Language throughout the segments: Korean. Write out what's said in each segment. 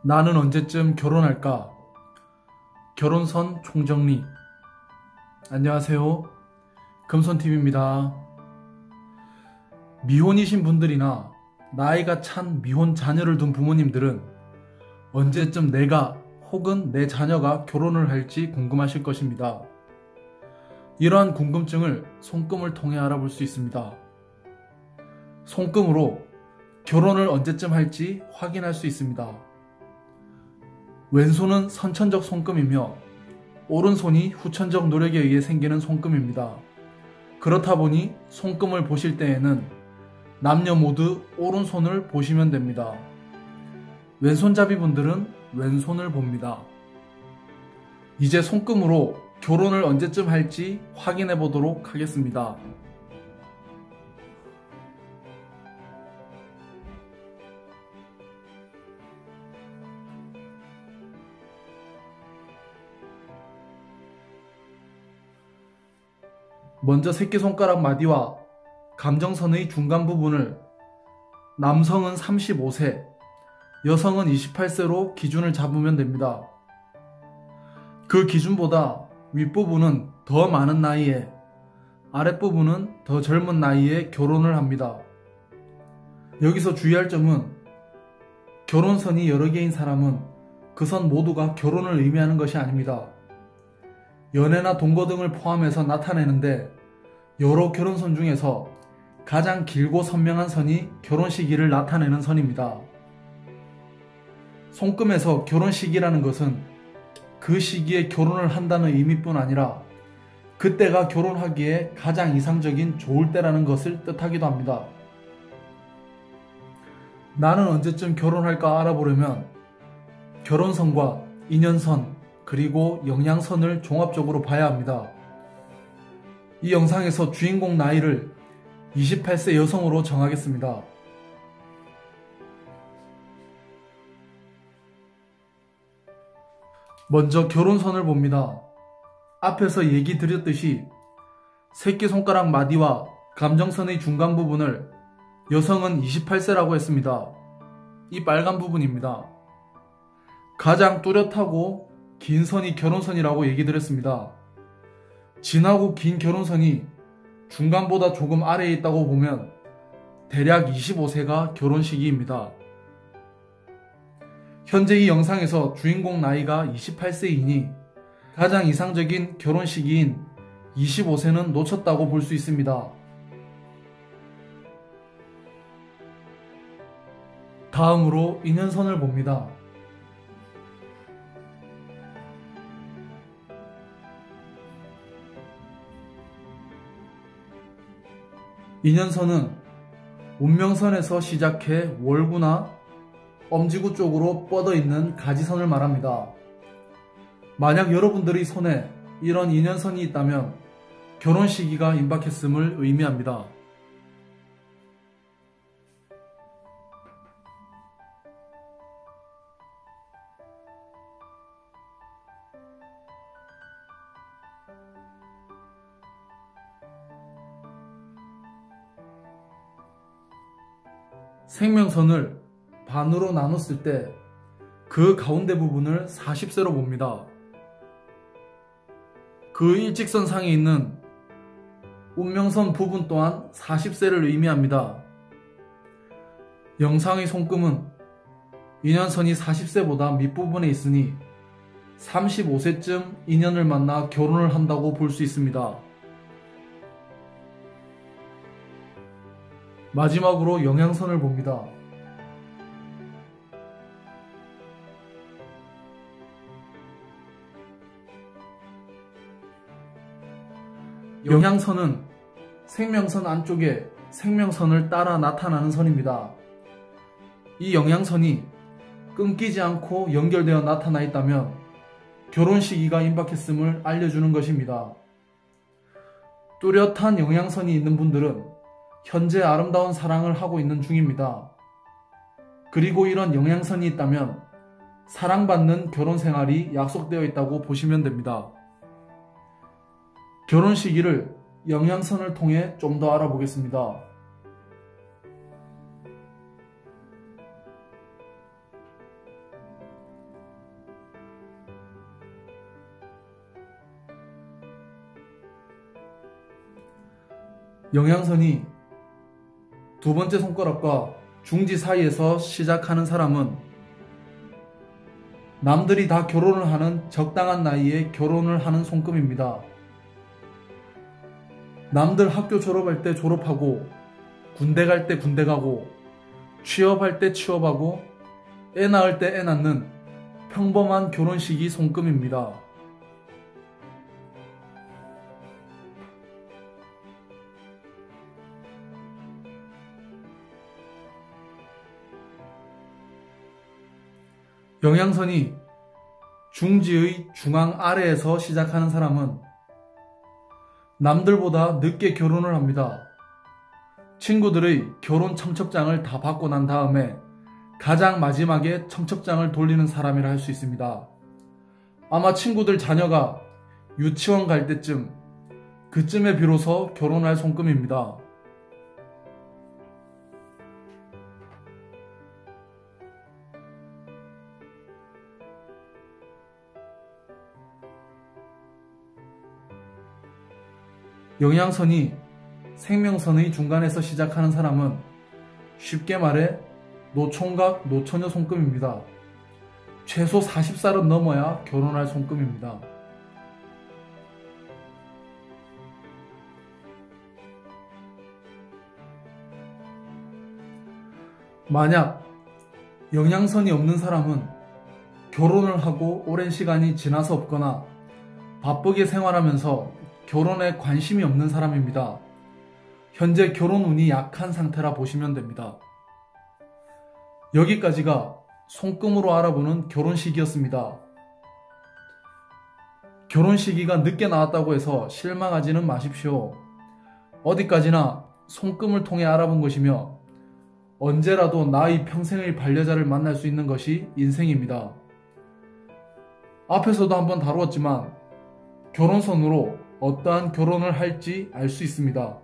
나는 언제쯤 결혼할까? 결혼선 총정리. 안녕하세요. 금손TV입니다. 미혼이신 분들이나 나이가 찬 미혼 자녀를 둔 부모님들은 언제쯤 내가 혹은 내 자녀가 결혼을 할지 궁금하실 것입니다. 이러한 궁금증을 손금을 통해 알아볼 수 있습니다. 손금으로 결혼을 언제쯤 할지 확인할 수 있습니다. 왼손은 선천적 손금이며 오른손이 후천적 노력에 의해 생기는 손금입니다. 그렇다 보니 손금을 보실 때에는 남녀 모두 오른손을 보시면 됩니다. 왼손잡이분들은 왼손을 봅니다. 이제 손금으로 결혼을 언제쯤 할지 확인해 보도록 하겠습니다. 먼저 새끼손가락 마디와 감정선의 중간 부분을 남성은 35세, 여성은 28세로 기준을 잡으면 됩니다. 그 기준보다 윗부분은 더 많은 나이에, 아랫부분은 더 젊은 나이에 결혼을 합니다. 여기서 주의할 점은 결혼선이 여러 개인 사람은 그 선 모두가 결혼을 의미하는 것이 아닙니다. 연애나 동거 등을 포함해서 나타내는데 여러 결혼선 중에서 가장 길고 선명한 선이 결혼 시기를 나타내는 선입니다. 손금에서 결혼 시기라는 것은 그 시기에 결혼을 한다는 의미뿐 아니라 그때가 결혼하기에 가장 이상적인 좋을 때라는 것을 뜻하기도 합니다. 나는 언제쯤 결혼할까 알아보려면 결혼선과 인연선, 그리고 영양선을 종합적으로 봐야 합니다. 이 영상에서 주인공 나이를 28세 여성으로 정하겠습니다. 먼저 결혼선을 봅니다. 앞에서 얘기 드렸듯이 새끼손가락 마디와 감정선의 중간 부분을 여성은 28세라고 했습니다. 이 빨간 부분입니다. 가장 뚜렷하고 긴 선이 결혼선이라고 얘기 드렸습니다. 진하고 긴 결혼선이 중간보다 조금 아래에 있다고 보면 대략 25세가 결혼 시기입니다. 현재 이 영상에서 주인공 나이가 28세이니 가장 이상적인 결혼 시기인 25세는 놓쳤다고 볼 수 있습니다. 다음으로 인연선을 봅니다. 인연선은 운명선에서 시작해 월구나 엄지구 쪽으로 뻗어있는 가지선을 말합니다. 만약 여러분들의 손에 이런 인연선이 있다면 결혼 시기가 임박했음을 의미합니다. 생명선을 반으로 나눴을 때 그 가운데 부분을 40세로 봅니다. 그 일직선상에 있는 운명선 부분 또한 40세를 의미합니다. 영상의 손금은 인연선이 40세보다 밑부분에 있으니 35세쯤 인연을 만나 결혼을 한다고 볼 수 있습니다. 마지막으로 영양선을 봅니다. 영양선은 생명선 안쪽에 생명선을 따라 나타나는 선입니다. 이 영양선이 끊기지 않고 연결되어 나타나 있다면 결혼 시기가 임박했음을 알려주는 것입니다. 뚜렷한 영양선이 있는 분들은 현재 아름다운 사랑을 하고 있는 중입니다. 그리고 이런 영양선이 있다면 사랑받는 결혼 생활이 약속되어 있다고 보시면 됩니다. 결혼 시기를 영양선을 통해 좀 더 알아보겠습니다. 영양선이 두 번째 손가락과 중지 사이에서 시작하는 사람은 남들이 다 결혼을 하는 적당한 나이에 결혼을 하는 손금입니다. 남들 학교 졸업할 때 졸업하고, 군대 갈 때 군대 가고, 취업할 때 취업하고, 애 낳을 때 애 낳는 평범한 결혼식이 손금입니다. 영양선이 중지의 중앙 아래에서 시작하는 사람은 남들보다 늦게 결혼을 합니다. 친구들의 결혼 청첩장을 다 받고 난 다음에 가장 마지막에 청첩장을 돌리는 사람이라 할 수 있습니다. 아마 친구들 자녀가 유치원 갈 때쯤, 그쯤에 비로소 결혼할 손금입니다. 영양선이 생명선의 중간에서 시작하는 사람은 쉽게 말해 노총각, 노처녀 손금입니다. 최소 40살은 넘어야 결혼할 손금입니다. 만약 영양선이 없는 사람은 결혼을 하고 오랜 시간이 지나서 없거나 바쁘게 생활하면서 결혼에 관심이 없는 사람입니다. 현재 결혼 운이 약한 상태라 보시면 됩니다. 여기까지가 손금으로 알아보는 결혼 시기였습니다. 결혼 시기가 늦게 나왔다고 해서 실망하지는 마십시오. 어디까지나 손금을 통해 알아본 것이며 언제라도 나의 평생의 반려자를 만날 수 있는 것이 인생입니다. 앞에서도 한번 다루었지만 결혼선으로 어떠한 결혼을 할지 알 수 있습니다.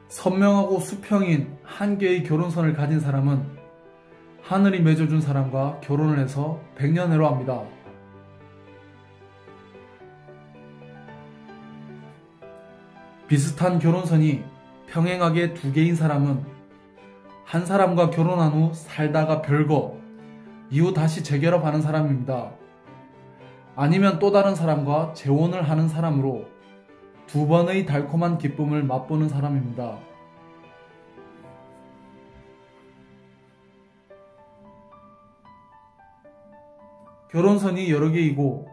선명하고 수평인 한 개의 결혼선을 가진 사람은 하늘이 맺어준 사람과 결혼을 해서 100년회로 합니다. 비슷한 결혼선이 평행하게 두 개인 사람은 한 사람과 결혼한 후 살다가 별거, 이후 다시 재결합하는 사람입니다. 아니면 또 다른 사람과 재혼을 하는 사람으로 두 번의 달콤한 기쁨을 맛보는 사람입니다. 결혼선이 여러 개이고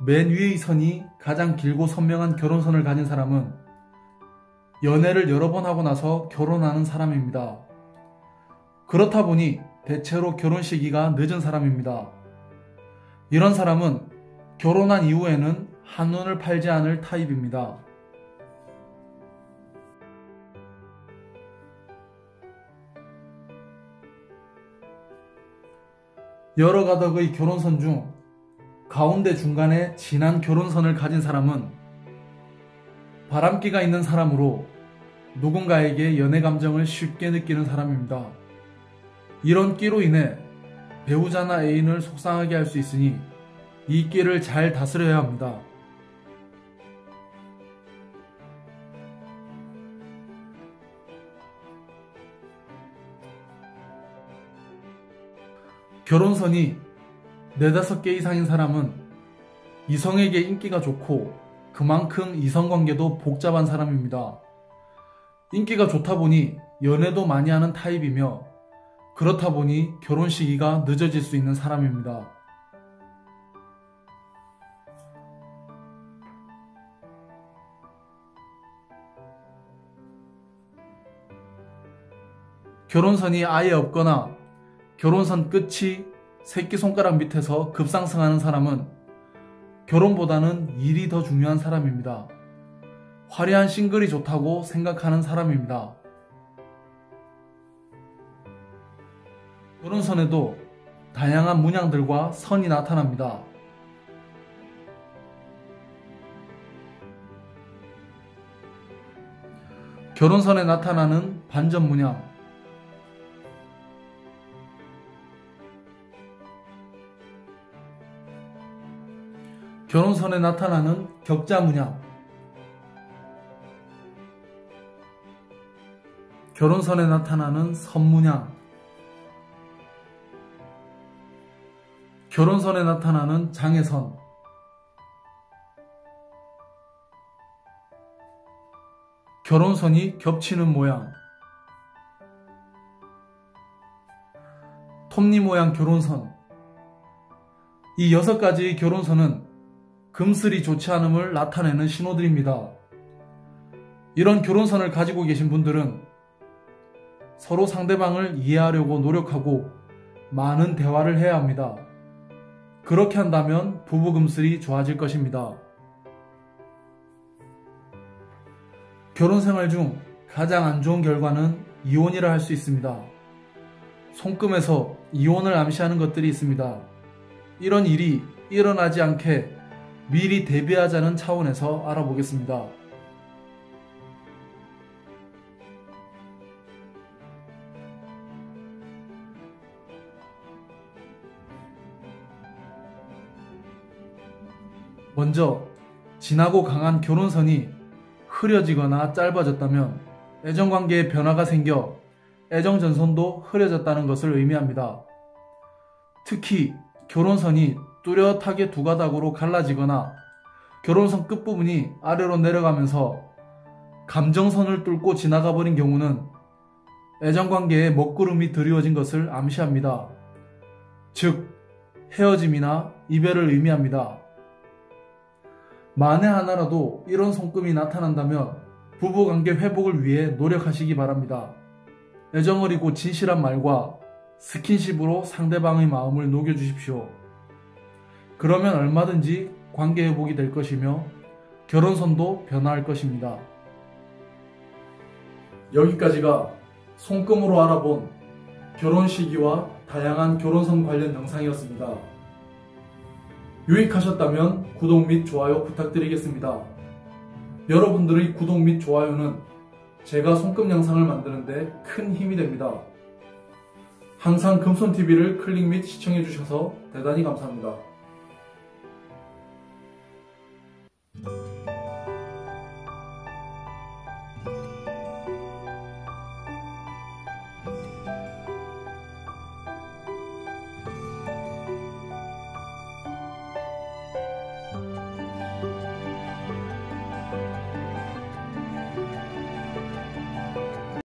맨 위의 선이 가장 길고 선명한 결혼선을 가진 사람은 연애를 여러 번 하고 나서 결혼하는 사람입니다. 그렇다 보니 대체로 결혼 시기가 늦은 사람입니다. 이런 사람은 결혼한 이후에는 한눈을 팔지 않을 타입입니다. 여러 가닥의 결혼선 중 가운데 중간에 진한 결혼선을 가진 사람은 바람기가 있는 사람으로 누군가에게 연애 감정을 쉽게 느끼는 사람입니다. 이런 끼로 인해 배우자나 애인을 속상하게 할 수 있으니 이 끼를 잘 다스려야 합니다. 결혼선이 4-5개 이상인 사람은 이성에게 인기가 좋고 그만큼 이성관계도 복잡한 사람입니다. 인기가 좋다 보니 연애도 많이 하는 타입이며 그렇다 보니 결혼 시기가 늦어질 수 있는 사람입니다. 결혼선이 아예 없거나 결혼선 끝이 새끼손가락 밑에서 급상승하는 사람은 결혼보다는 일이 더 중요한 사람입니다. 화려한 싱글이 좋다고 생각하는 사람입니다. 결혼선에도 다양한 문양들과 선이 나타납니다. 결혼선에 나타나는 반전 문양, 결혼선에 나타나는 격자 문양, 결혼선에 나타나는 선 문양, 결혼선에 나타나는 장애선, 결혼선이 겹치는 모양, 톱니 모양 결혼선. 이 6가지의 결혼선은 금슬이 좋지 않음을 나타내는 신호들입니다. 이런 결혼선을 가지고 계신 분들은 서로 상대방을 이해하려고 노력하고 많은 대화를 해야 합니다. 그렇게 한다면 부부 금슬이 좋아질 것입니다. 결혼 생활 중 가장 안 좋은 결과는 이혼이라 할 수 있습니다. 손금에서 이혼을 암시하는 것들이 있습니다. 이런 일이 일어나지 않게 미리 대비하자는 차원에서 알아보겠습니다. 먼저 진하고 강한 결혼선이 흐려지거나 짧아졌다면 애정관계에 변화가 생겨 애정전선도 흐려졌다는 것을 의미합니다. 특히 결혼선이 뚜렷하게 두 가닥으로 갈라지거나 결혼선 끝부분이 아래로 내려가면서 감정선을 뚫고 지나가 버린 경우는 애정관계에 먹구름이 드리워진 것을 암시합니다. 즉 헤어짐이나 이별을 의미합니다. 만에 하나라도 이런 손금이 나타난다면 부부관계 회복을 위해 노력하시기 바랍니다. 애정어리고 진실한 말과 스킨십으로 상대방의 마음을 녹여주십시오. 그러면 얼마든지 관계 회복이 될 것이며 결혼선도 변화할 것입니다. 여기까지가 손금으로 알아본 결혼 시기와 다양한 결혼선 관련 영상이었습니다. 유익하셨다면 구독 및 좋아요 부탁드리겠습니다. 여러분들의 구독 및 좋아요는 제가 손금 영상을 만드는데 큰 힘이 됩니다. 항상 금손TV를 클릭 및 시청해주셔서 대단히 감사합니다.